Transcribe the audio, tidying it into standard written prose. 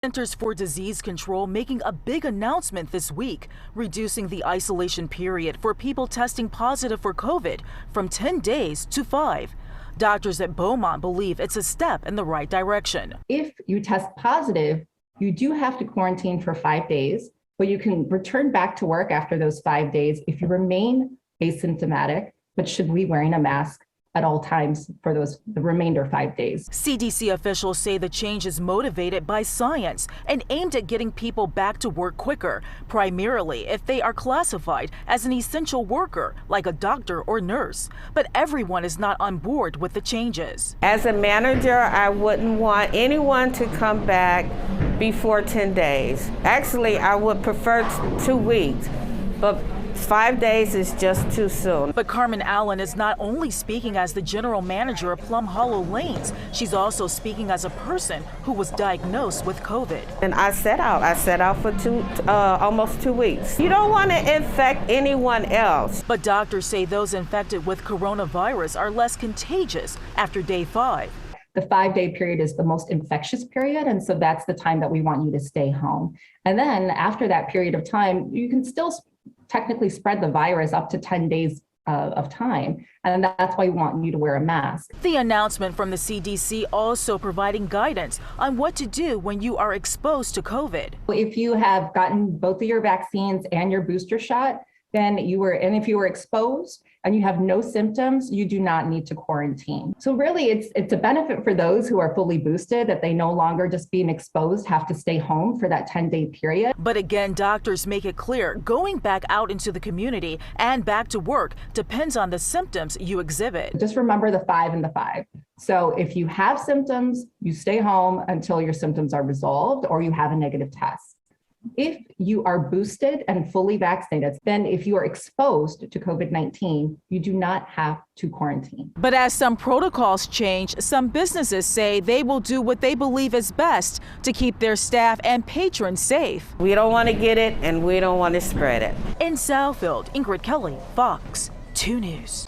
Centers for Disease Control making a big announcement this week, reducing the isolation period for people testing positive for COVID from 10 days to 5. Doctors at Beaumont believe it's a step in the right direction. If you test positive, you do have to quarantine for 5 days, but you can return back to work after those 5 days if you remain asymptomatic, but should be wearing a mask at all times for the remainder 5 days. CDC officials say the change is motivated by science and aimed at getting people back to work quicker, primarily if they are classified as an essential worker, like a doctor or nurse. But everyone is not on board with the changes. As a manager, I wouldn't want anyone to come back before 10 days. Actually, I would prefer 2 weeks, but 5 days is just too soon. But Carmen Allen is not only speaking as the general manager of Plum Hollow Lanes, she's also speaking as a person who was diagnosed with COVID. And I set out for almost 2 weeks. You don't want to infect anyone else. But doctors say those infected with coronavirus are less contagious after day 5. The 5-day period is the most infectious period, and so that's the time that we want you to stay home. And then after that period of time, you can still technically spread the virus up to 10 days of time, and that's why we want you to wear a mask. The announcement from the CDC also providing guidance on what to do when you are exposed to COVID. If you have gotten both of your vaccines and your booster shot, then if you were exposed and you have no symptoms, you do not need to quarantine. So really it's a benefit for those who are fully boosted that they no longer just being exposed have to stay home for that 10-day period. But again, doctors make it clear going back out into the community and back to work depends on the symptoms you exhibit. Just remember the 5 and the 5. So if you have symptoms, you stay home until your symptoms are resolved or you have a negative test. If you are boosted and fully vaccinated, then if you are exposed to COVID-19, you do not have to quarantine. But as some protocols change, some businesses say they will do what they believe is best to keep their staff and patrons safe. We don't want to get it and we don't want to spread it. In Southfield, Ingrid Kelly, Fox 2 News.